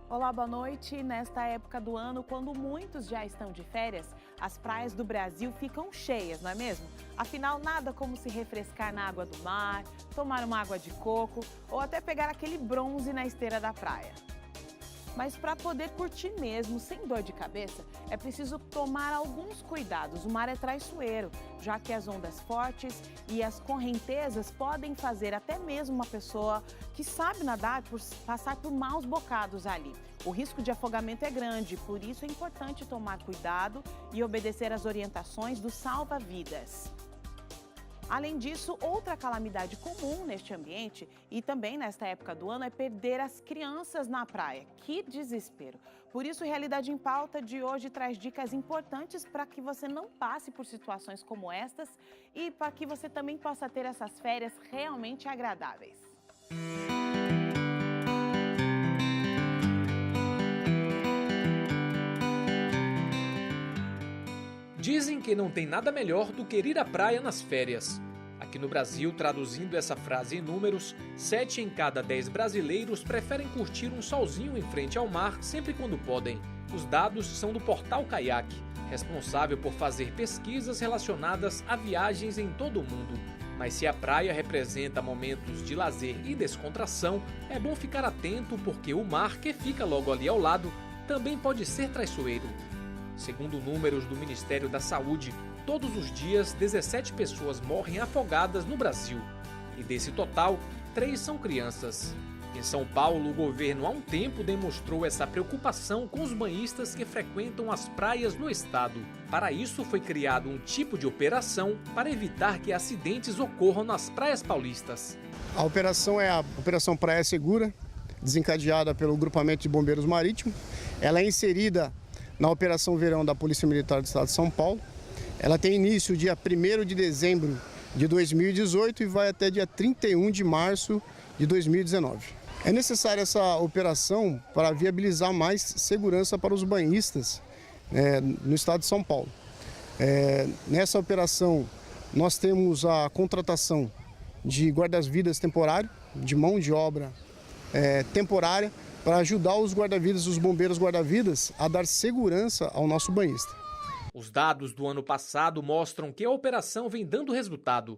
Olá, boa noite. Nesta época do ano, quando muitos já estão de férias, as praias do Brasil ficam cheias, não é mesmo? Afinal, nada como se refrescar na água do mar, tomar uma água de coco ou até pegar aquele bronze na esteira da praia. Mas para poder curtir mesmo, sem dor de cabeça, é preciso tomar alguns cuidados. O mar é traiçoeiro, já que as ondas fortes e as correntezas podem fazer até mesmo uma pessoa que sabe nadar passar por maus bocados ali. O risco de afogamento é grande, por isso é importante tomar cuidado e obedecer às orientações do salva-vidas. Além disso, outra calamidade comum neste ambiente e também nesta época do ano é perder as crianças na praia. Que desespero! Por isso, Realidade em Pauta de hoje traz dicas importantes para que você não passe por situações como estas e para que você também possa ter essas férias realmente agradáveis. Dizem que não tem nada melhor do que ir à praia nas férias. Aqui no Brasil, traduzindo essa frase em números, 7 em cada 10 brasileiros preferem curtir um solzinho em frente ao mar sempre quando podem. Os dados são do portal Kayak, responsável por fazer pesquisas relacionadas a viagens em todo o mundo. Mas se a praia representa momentos de lazer e descontração, é bom ficar atento porque o mar, que fica logo ali ao lado, também pode ser traiçoeiro. Segundo números do Ministério da Saúde, todos os dias 17 pessoas morrem afogadas no Brasil. E desse total, 3 são crianças. Em São Paulo, o governo há um tempo demonstrou essa preocupação com os banhistas que frequentam as praias no estado. Para isso, foi criado um tipo de operação para evitar que acidentes ocorram nas praias paulistas. A operação é a Operação Praia Segura, desencadeada pelo Grupamento de Bombeiros Marítimos. Ela é inserida na Operação Verão da Polícia Militar do Estado de São Paulo. Ela tem início dia 1º de dezembro de 2018 e vai até dia 31 de março de 2019. É necessária essa operação para viabilizar mais segurança para os banhistas no estado de São Paulo. Nessa operação, nós temos a contratação de guardas-vidas temporário, de mão de obra temporária, para ajudar os guarda-vidas, os bombeiros guarda-vidas, a dar segurança ao nosso banhista. Os dados do ano passado mostram que a operação vem dando resultado.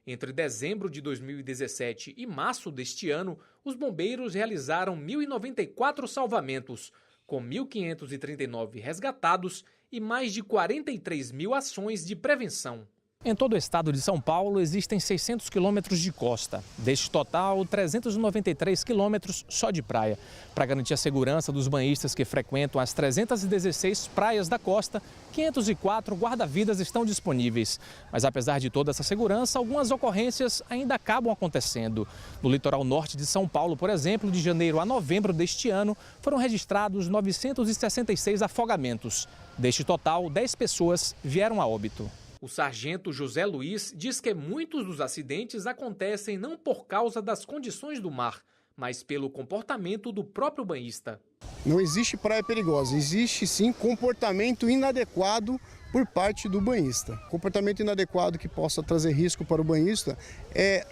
Entre dezembro de 2017 e março deste ano, os bombeiros realizaram 1.094 salvamentos, com 1.539 resgatados e mais de 43 mil ações de prevenção. Em todo o estado de São Paulo, existem 600 quilômetros de costa. Deste total, 393 quilômetros só de praia. Para garantir a segurança dos banhistas que frequentam as 316 praias da costa, 504 guarda-vidas estão disponíveis. Mas apesar de toda essa segurança, algumas ocorrências ainda acabam acontecendo. No litoral norte de São Paulo, por exemplo, de janeiro a novembro deste ano, foram registrados 966 afogamentos. Deste total, 10 pessoas vieram a óbito. O sargento José Luiz diz que muitos dos acidentes acontecem não por causa das condições do mar, mas pelo comportamento do próprio banhista. Não existe praia perigosa, existe sim comportamento inadequado por parte do banhista. Comportamento inadequado que possa trazer risco para o banhista é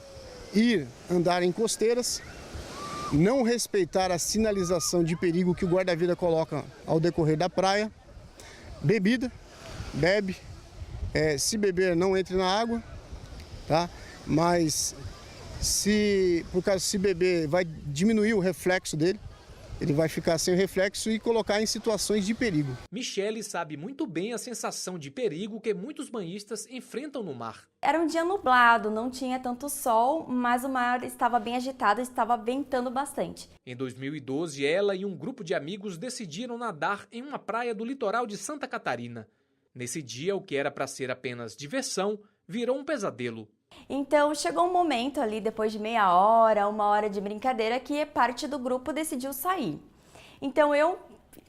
andar em costeiras, não respeitar a sinalização de perigo que o guarda-vida coloca ao decorrer da praia, bebe. Se beber, não entre na água, tá? Mas se beber, vai diminuir o reflexo dele, ele vai ficar sem o reflexo e colocar em situações de perigo. Michele sabe muito bem a sensação de perigo que muitos banhistas enfrentam no mar. Era um dia nublado, não tinha tanto sol, mas o mar estava bem agitado, estava ventando bastante. Em 2012, ela e um grupo de amigos decidiram nadar em uma praia do litoral de Santa Catarina. Nesse dia, o que era para ser apenas diversão, virou um pesadelo. Então, chegou um momento ali, depois de meia hora, 1 hora de brincadeira, que parte do grupo decidiu sair. Então,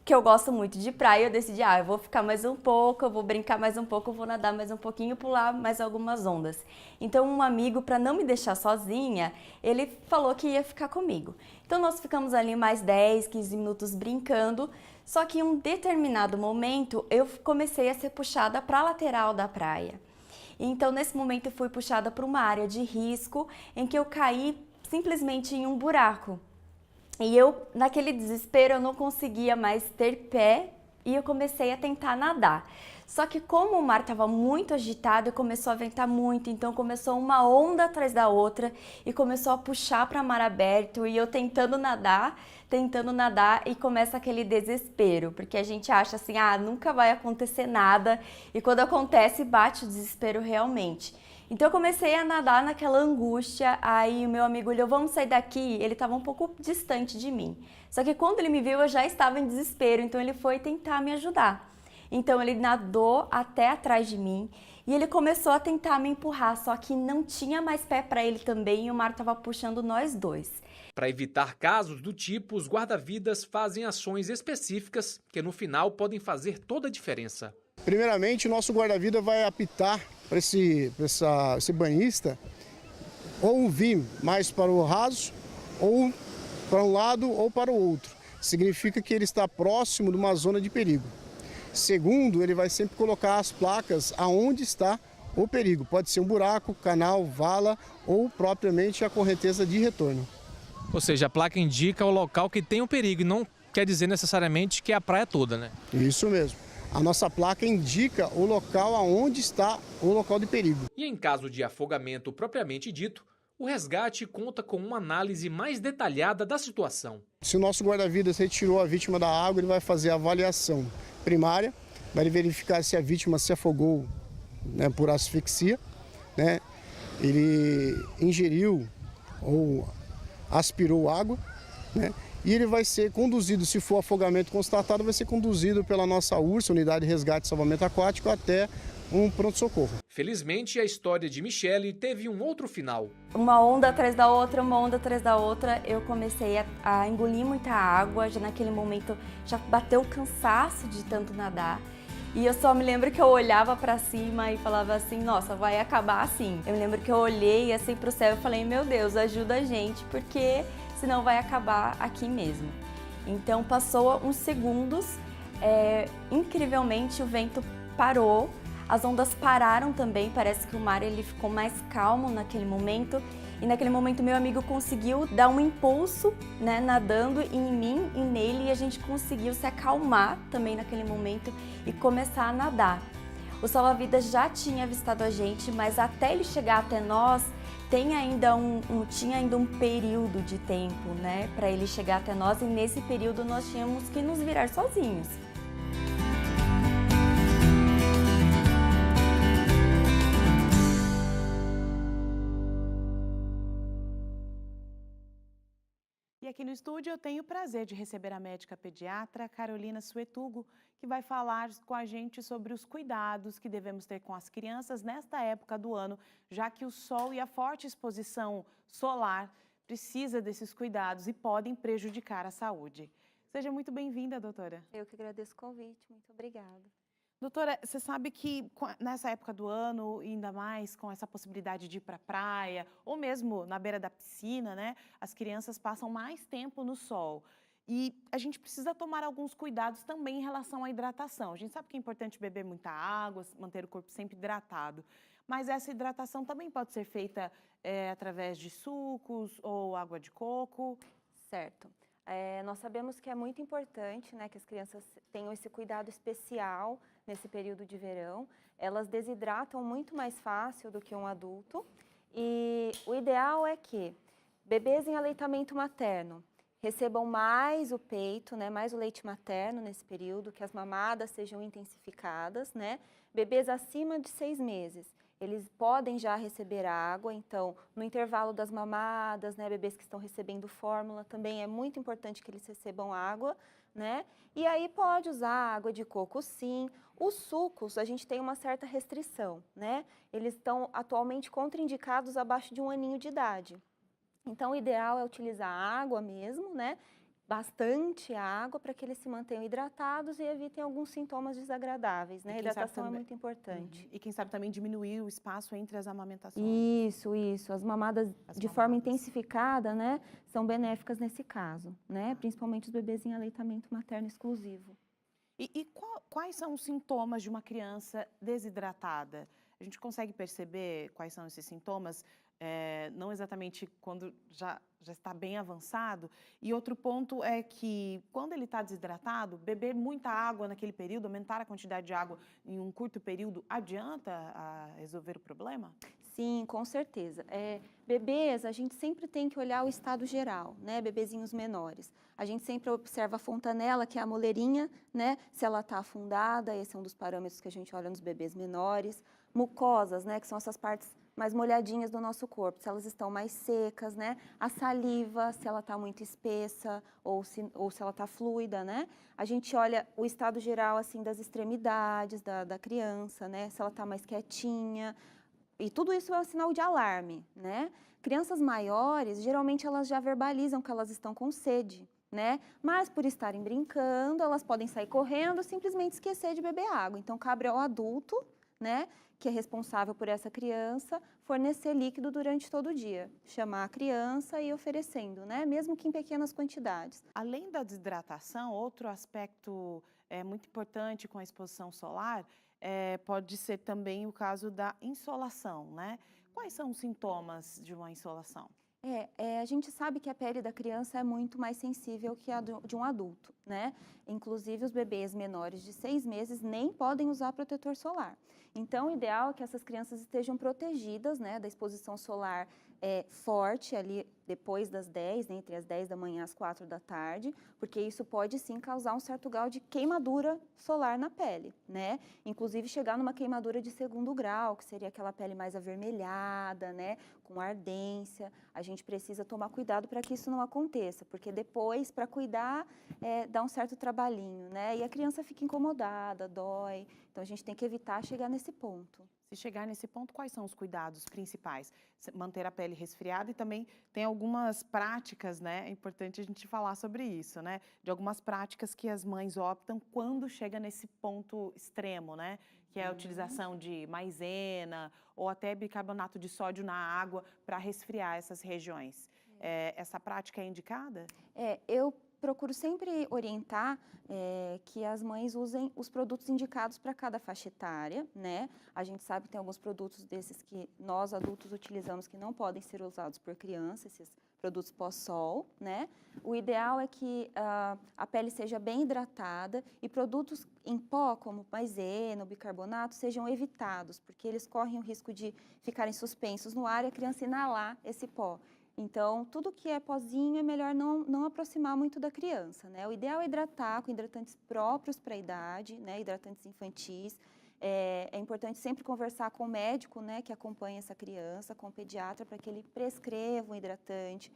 que eu gosto muito de praia, eu decidi, eu vou ficar mais um pouco, eu vou brincar mais um pouco, eu vou nadar mais um pouquinho, pular mais algumas ondas. Então, um amigo, para não me deixar sozinha, ele falou que ia ficar comigo. Então, nós ficamos ali mais 10, 15 minutos brincando, só que em um determinado momento, eu comecei a ser puxada para a lateral da praia. Então, nesse momento, eu fui puxada para uma área de risco, em que eu caí simplesmente em um buraco. E eu, naquele desespero, eu não conseguia mais ter pé e eu comecei a tentar nadar. Só que como o mar estava muito agitado e começou a ventar muito, então começou uma onda atrás da outra e começou a puxar para mar aberto e eu tentando nadar e começa aquele desespero, porque a gente acha assim, nunca vai acontecer nada e quando acontece bate o desespero realmente. Então eu comecei a nadar naquela angústia, aí o meu amigo olhou, vamos sair daqui, ele estava um pouco distante de mim. Só que quando ele me viu eu já estava em desespero, então ele foi tentar me ajudar. Então ele nadou até atrás de mim e ele começou a tentar me empurrar, só que não tinha mais pé para ele também e o mar estava puxando nós dois. Para evitar casos do tipo, os guarda-vidas fazem ações específicas que no final podem fazer toda a diferença. Primeiramente, o nosso guarda-vida vai apitar para esse banhista ou vir mais para o raso, ou para um lado ou para o outro. Significa que ele está próximo de uma zona de perigo. Segundo, ele vai sempre colocar as placas aonde está o perigo. Pode ser um buraco, canal, vala ou propriamente a correnteza de retorno. Ou seja, a placa indica o local que tem o perigo e não quer dizer necessariamente que é a praia toda, né? Isso mesmo. A nossa placa indica o local aonde está o local de perigo. E em caso de afogamento propriamente dito, o resgate conta com uma análise mais detalhada da situação. Se o nosso guarda-vidas retirou a vítima da água, ele vai fazer a avaliação primária, vai verificar se a vítima se afogou, né, por asfixia, né, ele ingeriu ou aspirou água, né, e ele vai ser conduzido, se for afogamento constatado, vai ser conduzido pela nossa URSS, Unidade de Resgate e Salvamento Aquático, até um pronto-socorro. Felizmente, a história de Michele teve um outro final. Uma onda atrás da outra, eu comecei a engolir muita água, já naquele momento já bateu o cansaço de tanto nadar. E eu só me lembro que eu olhava para cima e falava assim, nossa, vai acabar assim. Eu me lembro que eu olhei assim pro céu e falei, meu Deus, ajuda a gente, porque senão vai acabar aqui mesmo. Então passou uns segundos, incrivelmente o vento parou, as ondas pararam também, parece que o mar ele ficou mais calmo naquele momento. E naquele momento meu amigo conseguiu dar um impulso, né, nadando em mim e nele, e a gente conseguiu se acalmar também naquele momento e começar a nadar. O salva-vidas já tinha avistado a gente, mas até ele chegar até nós, tinha ainda um período de tempo, né, para ele chegar até nós, e nesse período nós tínhamos que nos virar sozinhos. E aqui no estúdio eu tenho o prazer de receber a médica pediatra Carolina Suetugo, que vai falar com a gente sobre os cuidados que devemos ter com as crianças nesta época do ano, já que o sol e a forte exposição solar precisa desses cuidados e podem prejudicar a saúde. Seja muito bem-vinda, doutora. Eu que agradeço o convite, muito obrigada. Doutora, você sabe que nessa época do ano, ainda mais com essa possibilidade de ir para a praia, ou mesmo na beira da piscina, né? As crianças passam mais tempo no sol. E a gente precisa tomar alguns cuidados também em relação à hidratação. A gente sabe que é importante beber muita água, manter o corpo sempre hidratado. Mas essa hidratação também pode ser feita através de sucos ou água de coco. Certo. Nós sabemos que é muito importante, né, que as crianças tenham esse cuidado especial nesse período de verão. Elas desidratam muito mais fácil do que um adulto. E o ideal é que bebês em aleitamento materno recebam mais o peito, né, mais o leite materno nesse período, que as mamadas sejam intensificadas, né? Bebês acima de 6 meses, eles podem já receber água, então, no intervalo das mamadas, né, bebês que estão recebendo fórmula, também é muito importante que eles recebam água, né? E aí pode usar água de coco, sim. Os sucos, a gente tem uma certa restrição, né? Eles estão atualmente contraindicados abaixo de 1 aninho de idade. Então, o ideal é utilizar água mesmo, né? Bastante água para que eles se mantenham hidratados e evitem alguns sintomas desagradáveis, né? A hidratação é muito importante. E quem sabe também diminuir o espaço entre as amamentações. Isso. As mamadas de forma intensificada, né, são benéficas nesse caso, né? Principalmente os bebês em aleitamento materno exclusivo. E quais são os sintomas de uma criança desidratada? A gente consegue perceber quais são esses sintomas? não exatamente quando já está bem avançado. E outro ponto é que, quando ele está desidratado, beber muita água naquele período, aumentar a quantidade de água em um curto período, adianta a resolver o problema? Sim, com certeza. Bebês, a gente sempre tem que olhar o estado geral, né? Bebezinhos menores. A gente sempre observa a fontanela, que é a moleirinha, né? Se ela está afundada, esse é um dos parâmetros que a gente olha nos bebês menores. Mucosas, né? Que são essas partes mais molhadinhas do nosso corpo, se elas estão mais secas, né? A saliva, se ela está muito espessa ou se ela está fluida, né? A gente olha o estado geral, assim, das extremidades da criança, né? Se ela está mais quietinha. E tudo isso é um sinal de alarme, né? Crianças maiores, geralmente elas já verbalizam que elas estão com sede, né? Mas por estarem brincando, elas podem sair correndo, simplesmente esquecer de beber água. Então, cabe ao adulto, né, que é responsável por essa criança, fornecer líquido durante todo o dia. Chamar a criança e ir oferecendo, né? Mesmo que em pequenas quantidades. Além da desidratação, outro aspecto muito importante com a exposição solar pode ser também o caso da insolação, né? Quais são os sintomas de uma insolação? A gente sabe que a pele da criança é muito mais sensível que a de um adulto, né? Inclusive, os bebês menores de 6 meses nem podem usar protetor solar. Então, o ideal é que essas crianças estejam protegidas, né, da exposição solar forte ali depois das 10, né, entre as 10 da manhã e as 4 da tarde, porque isso pode sim causar um certo grau de queimadura solar na pele, né? Inclusive chegar numa queimadura de 2º grau, que seria aquela pele mais avermelhada, né, com ardência. A gente precisa tomar cuidado para que isso não aconteça, porque depois, para cuidar, dá um certo trabalhinho, né? E a criança fica incomodada, dói. Então, a gente tem que evitar chegar nesse ponto. Se chegar nesse ponto, quais são os cuidados principais? Manter a pele resfriada e também tem algumas práticas, né? É importante a gente falar sobre isso, né? De algumas práticas que as mães optam quando chega nesse ponto extremo, né? Que é a utilização de maisena ou até bicarbonato de sódio na água para resfriar essas regiões. Essa prática é indicada? Eu procuro sempre orientar que as mães usem os produtos indicados para cada faixa etária, né? A gente sabe que tem alguns produtos desses que nós adultos utilizamos que não podem ser usados por criança, esses produtos pós-sol, né? O ideal é que a pele seja bem hidratada e produtos em pó, como maisena, bicarbonato, sejam evitados, porque eles correm o risco de ficarem suspensos no ar e a criança inalar esse pó. Então, tudo que é pozinho é melhor não aproximar muito da criança, né? O ideal é hidratar com hidratantes próprios para a idade, né? Hidratantes infantis. É importante sempre conversar com o médico, né, que acompanha essa criança, com o pediatra, para que ele prescreva um hidratante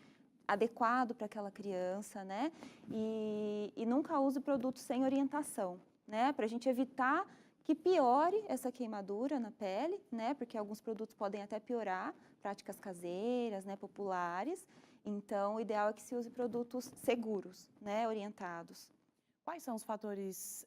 adequado para aquela criança, né? E nunca use produtos sem orientação, né? Para a gente evitar que piore essa queimadura na pele, né? Porque alguns produtos podem até piorar, práticas caseiras, né, populares. Então, o ideal é que se use produtos seguros, né, orientados. Quais são os fatores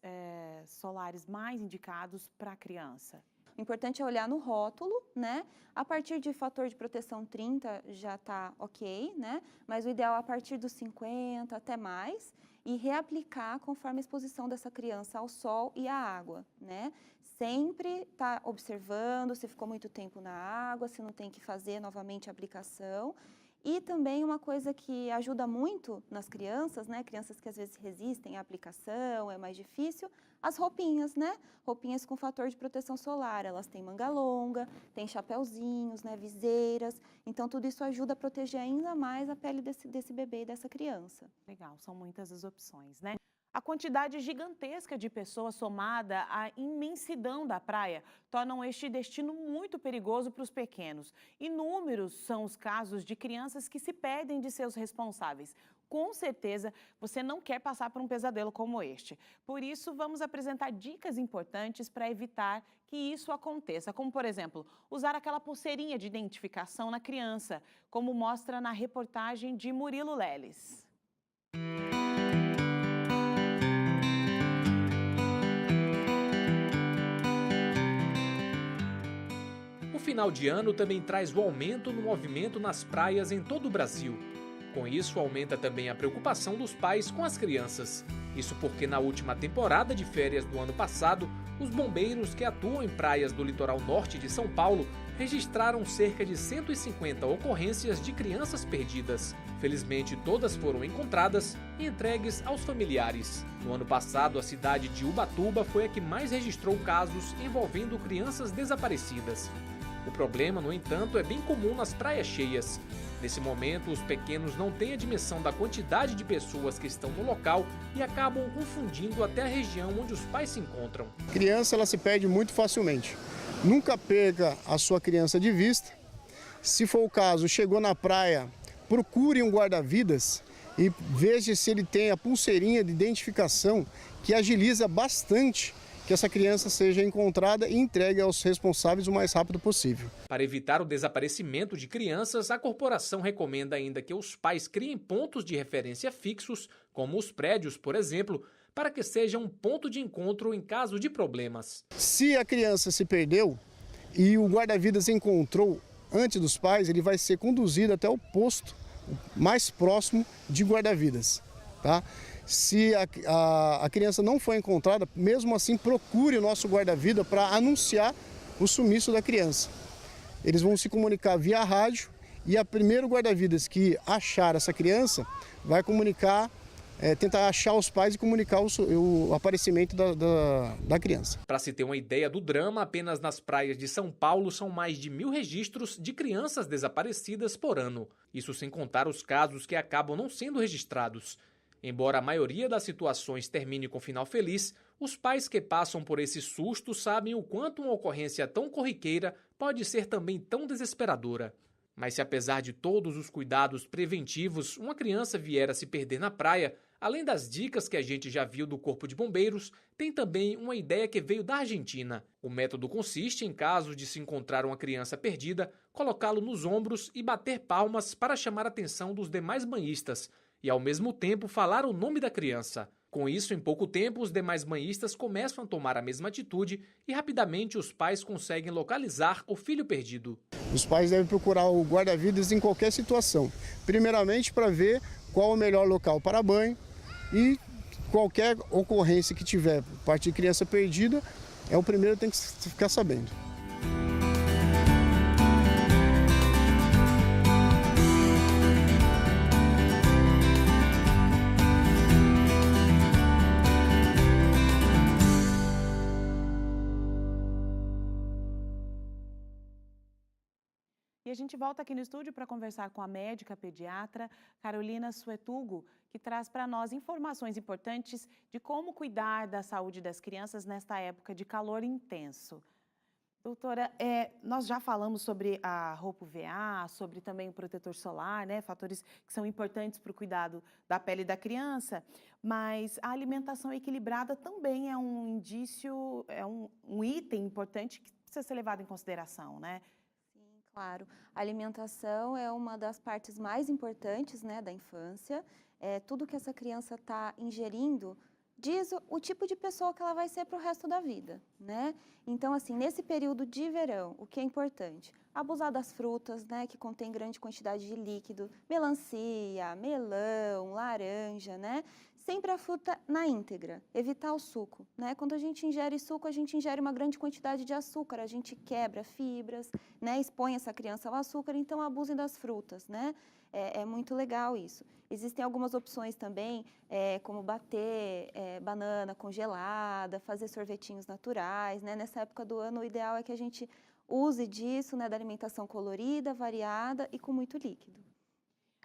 solares mais indicados para a criança? O importante é olhar no rótulo, né? A partir de fator de proteção 30 já está ok, né? Mas o ideal é a partir dos 50 até mais e reaplicar conforme a exposição dessa criança ao sol e à água, né? Sempre tá observando se ficou muito tempo na água, se não tem que fazer novamente a aplicação. E também uma coisa que ajuda muito nas crianças, né? Crianças que às vezes resistem à aplicação, é mais difícil, as roupinhas, né? Roupinhas com fator de proteção solar, elas têm manga longa, têm chapéuzinhos, né? Viseiras. Então, tudo isso ajuda a proteger ainda mais a pele desse bebê e dessa criança. Legal, são muitas as opções, né? A quantidade gigantesca de pessoas somada à imensidão da praia tornam este destino muito perigoso para os pequenos. Inúmeros são os casos de crianças que se perdem de seus responsáveis. Com certeza, você não quer passar por um pesadelo como este. Por isso, vamos apresentar dicas importantes para evitar que isso aconteça, como, por exemplo, usar aquela pulseirinha de identificação na criança, como mostra na reportagem de Murilo Leles. O final de ano também traz o aumento no movimento nas praias em todo o Brasil. Com isso, aumenta também a preocupação dos pais com as crianças. Isso porque na última temporada de férias do ano passado, Os bombeiros que atuam em praias do litoral norte de São Paulo registraram cerca de 150 ocorrências de crianças perdidas. Felizmente, todas foram encontradas e entregues aos familiares. No ano passado, a cidade de Ubatuba foi a que mais registrou casos envolvendo crianças desaparecidas. O problema, no entanto, é bem comum nas praias cheias. Nesse momento, os pequenos não têm a dimensão da quantidade de pessoas que estão no local e acabam confundindo até a região onde os pais se encontram. A criança ela se perde muito facilmente. Nunca perca a sua criança de vista. Se for o caso, chegou na praia, procure um guarda-vidas e veja se ele tem a pulseirinha de identificação que agiliza bastante que essa criança seja encontrada e entregue aos responsáveis o mais rápido possível. Para evitar o desaparecimento de crianças, a corporação recomenda ainda que os pais criem pontos de referência fixos, como os prédios, por exemplo, para que seja um ponto de encontro em caso de problemas. Se a criança se perdeu e o guarda-vidas encontrou antes dos pais, ele vai ser conduzido até o posto mais próximo de guarda-vidas, tá? Se a criança não foi encontrada, mesmo assim procure o nosso guarda-vida para anunciar o sumiço da criança. Eles vão se comunicar via rádio e a primeiro guarda-vidas que achar essa criança vai comunicar, tentar achar os pais e comunicar o aparecimento da criança. Para se ter uma ideia do drama, apenas nas praias de São Paulo são mais de 1.000 registros de crianças desaparecidas por ano. Isso sem contar os casos que acabam não sendo registrados. Embora a maioria das situações termine com final feliz, os pais que passam por esse susto sabem o quanto uma ocorrência tão corriqueira pode ser também tão desesperadora. Mas se apesar de todos os cuidados preventivos, uma criança vier a se perder na praia, além das dicas que a gente já viu do Corpo de Bombeiros, tem também uma ideia que veio da Argentina. O método consiste em caso de se encontrar uma criança perdida, colocá-lo nos ombros e bater palmas para chamar a atenção dos demais banhistas, e ao mesmo tempo falar o nome da criança. Com isso, em pouco tempo, os demais banhistas começam a tomar a mesma atitude e rapidamente os pais conseguem localizar o filho perdido. Os pais devem procurar o guarda-vidas em qualquer situação. Primeiramente para ver qual é o melhor local para banho e qualquer ocorrência que tiver por parte de criança perdida, é o primeiro que tem que ficar sabendo. E a gente volta aqui no estúdio para conversar com a médica pediatra Carolina Suetugo, que traz para nós informações importantes de como cuidar da saúde das crianças nesta época de calor intenso. Doutora, nós já falamos sobre a roupa UVA, sobre também o protetor solar, né? Fatores que são importantes para o cuidado da pele da criança, mas a alimentação equilibrada também é um indício, é um item importante que precisa ser levado em consideração, né? Claro, a alimentação é uma das partes mais importantes, né, da infância. Tudo que essa criança está ingerindo diz o tipo de pessoa que ela vai ser para o resto da vida, né? Então, assim, nesse período de verão, o que é importante? Abusar das frutas, né, que contém grande quantidade de líquido, melancia, melão, laranja, né? Sempre a fruta na íntegra, evitar o suco, né? Quando a gente ingere suco, a gente ingere uma grande quantidade de açúcar, a gente quebra fibras, né? Expõe essa criança ao açúcar, então abusem das frutas, né? É muito legal isso. Existem algumas opções também, como bater banana congelada, fazer sorvetinhos naturais, né? Nessa época do ano, o ideal é que a gente use disso, né? Da alimentação colorida, variada e com muito líquido.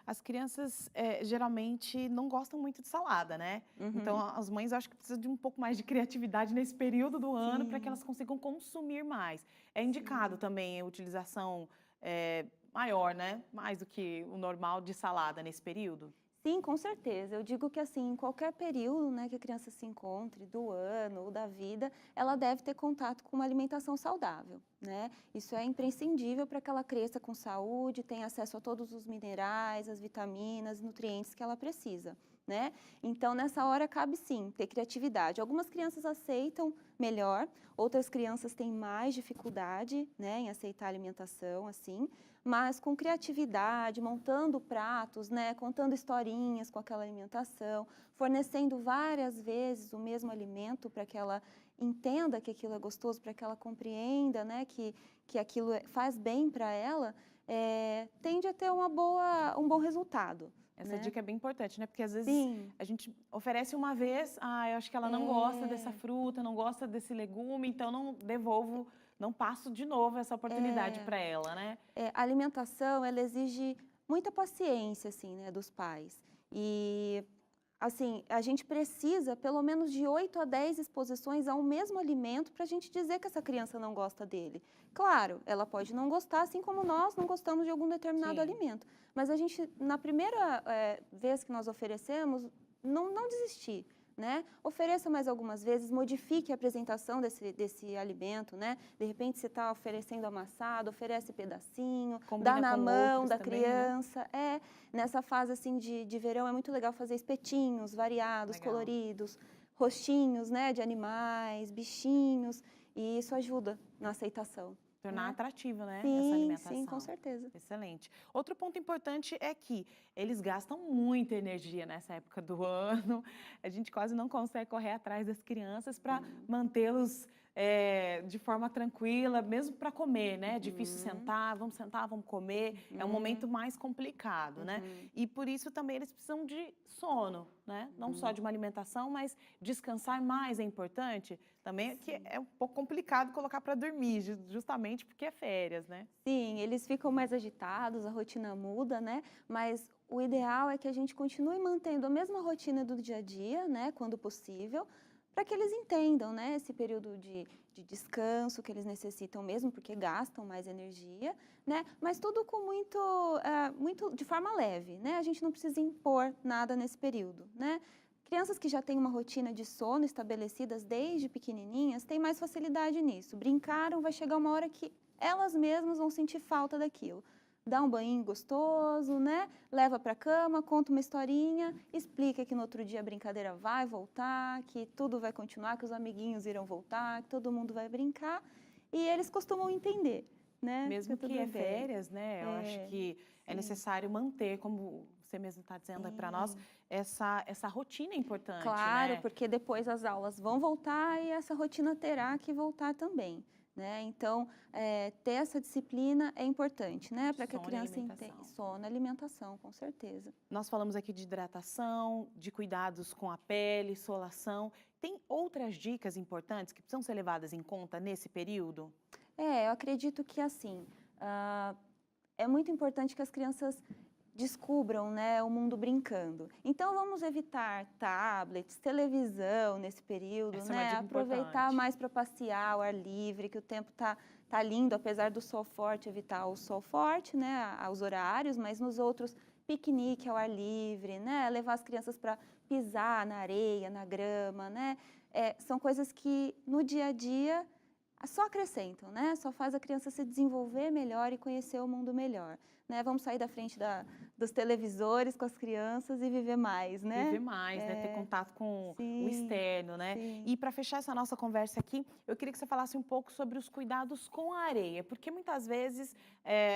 As crianças geralmente não gostam muito de salada, né? Uhum. Então, as mães acho que precisam de um pouco mais de criatividade nesse período do ano para que elas consigam consumir mais. É indicado também a utilização maior, né? Mais do que o normal de salada nesse período? Sim, com certeza. Eu digo que assim, em qualquer período, né, que a criança se encontre, do ano ou da vida, ela deve ter contato com uma alimentação saudável, né? Isso é imprescindível para que ela cresça com saúde, tenha acesso a todos os minerais, as vitaminas, nutrientes que ela precisa, né? Então, nessa hora, cabe sim ter criatividade. Algumas crianças aceitam melhor, outras crianças têm mais dificuldade, né, em aceitar a alimentação, assim, mas com criatividade, montando pratos, né, contando historinhas com aquela alimentação, fornecendo várias vezes o mesmo alimento para que ela entenda que aquilo é gostoso, para que ela compreenda, né, que aquilo faz bem para ela, tende a ter um bom resultado. Essa né? dica é bem importante, né? Porque às vezes Sim. a gente oferece uma vez, eu acho que ela não gosta dessa fruta, não gosta desse legume, então não devolvo, não passo de novo essa oportunidade para ela, né? A alimentação, ela exige muita paciência, assim, né, dos pais. E, assim, a gente precisa pelo menos de 8 a 10 exposições ao mesmo alimento para a gente dizer que essa criança não gosta dele. Claro, ela pode não gostar, assim como nós não gostamos de algum determinado alimento. Mas a gente, na primeira vez que nós oferecemos, não desistir. Né? Ofereça mais algumas vezes, modifique a apresentação desse alimento, né? De repente você está oferecendo amassado, oferece pedacinho, dá na mão da criança. Né? Nessa fase assim de verão é muito legal fazer espetinhos variados, coloridos, rostinhos, né? De animais, bichinhos, e isso ajuda na aceitação. Tornar atrativa, né? Sim, essa alimentação. Sim, com certeza. Excelente. Outro ponto importante é que eles gastam muita energia nessa época do ano. A gente quase não consegue correr atrás das crianças para mantê-los de forma tranquila, mesmo para comer, né? É difícil sentar, vamos comer. É um momento mais complicado, né? E por isso também eles precisam de sono, né? Não só de uma alimentação, mas descansar mais é importante. Também que é um pouco complicado colocar para dormir, justamente porque é férias, né? Sim, eles ficam mais agitados, a rotina muda, né? Mas o ideal é que a gente continue mantendo a mesma rotina do dia a dia, né? Quando possível, para que eles entendam, né? Esse período de descanso que eles necessitam mesmo, porque gastam mais energia, né? Mas tudo com muito de forma leve, né? A gente não precisa impor nada nesse período, né? Crianças que já têm uma rotina de sono estabelecidas desde pequenininhas têm mais facilidade nisso. Brincaram, vai chegar uma hora que elas mesmas vão sentir falta daquilo. Dá um banho gostoso, né? Leva para a cama, conta uma historinha, explica que no outro dia a brincadeira vai voltar, que tudo vai continuar, que os amiguinhos irão voltar, que todo mundo vai brincar. E eles costumam entender, né? Mesmo que é férias, né? Eu acho que é necessário manter, como você mesmo está dizendo aí para nós, essa rotina é importante, claro, né? Porque depois as aulas vão voltar e essa rotina terá que voltar também. Né? Então, ter essa disciplina é importante, né? Para que a criança entenda. Sono e alimentação, com certeza. Nós falamos aqui de hidratação, de cuidados com a pele, solação. Tem outras dicas importantes que precisam ser levadas em conta nesse período? Eu acredito que, assim, é muito importante que as crianças descubram, né, o mundo brincando. Então, vamos evitar tablets, televisão nesse período, né? Aproveitar mais para passear ao ar livre, que o tempo tá lindo, apesar do sol forte, evitar o sol forte, né, aos horários, mas nos outros, piquenique ao ar livre, né? Levar as crianças para pisar na areia, na grama, né? São coisas que no dia a dia só acrescentam, né? Só faz a criança se desenvolver melhor e conhecer o mundo melhor, né? Vamos sair da frente dos televisores com as crianças e viver mais, né? Viver mais, né? Ter contato com o externo, né? Sim. E para fechar essa nossa conversa aqui, eu queria que você falasse um pouco sobre os cuidados com a areia, porque muitas vezes,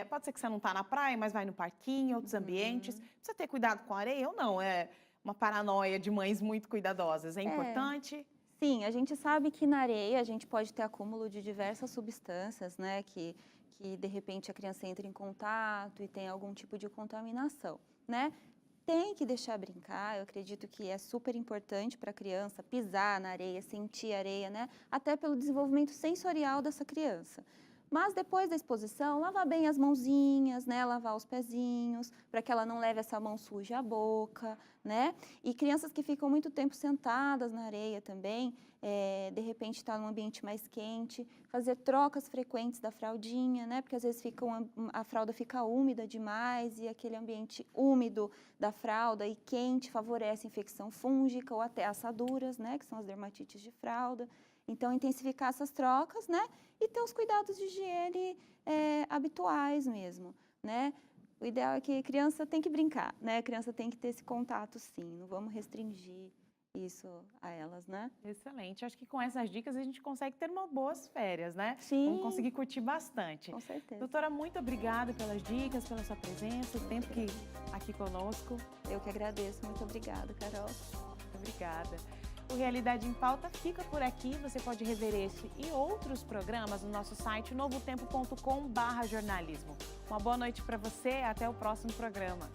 pode ser que você não está na praia, mas vai no parquinho, outros ambientes, precisa ter cuidado com a areia ou não? É uma paranoia de mães muito cuidadosas, é importante? Sim, a gente sabe que na areia a gente pode ter acúmulo de diversas substâncias, né, que de repente a criança entra em contato e tem algum tipo de contaminação, né? Tem que deixar brincar, eu acredito que é super importante para a criança pisar na areia, sentir a areia, né? Até pelo desenvolvimento sensorial dessa criança. Mas depois da exposição, lavar bem as mãozinhas, né? Lavar os pezinhos, para que ela não leve essa mão suja à boca, né? E crianças que ficam muito tempo sentadas na areia também, de repente está num ambiente mais quente, fazer trocas frequentes da fraldinha, né? Porque às vezes a fralda fica úmida demais e aquele ambiente úmido da fralda e quente favorece infecção fúngica ou até assaduras, né? Que são as dermatites de fralda. Então, intensificar essas trocas, né? E ter os cuidados de higiene habituais mesmo, né? O ideal é que a criança tem que brincar, né? A criança tem que ter esse contato, sim. Não vamos restringir isso a elas, né? Excelente. Acho que com essas dicas a gente consegue ter umas boas férias, né? Sim. Vamos conseguir curtir bastante. Com certeza. Doutora, muito obrigada pelas dicas, pela sua presença, o tempo aqui conosco. Eu que agradeço. Muito obrigada, Carol. Obrigada. O Realidade em Pauta fica por aqui. Você pode rever este e outros programas no nosso site novotempo.com/jornalismo. Uma boa noite para você, até o próximo programa.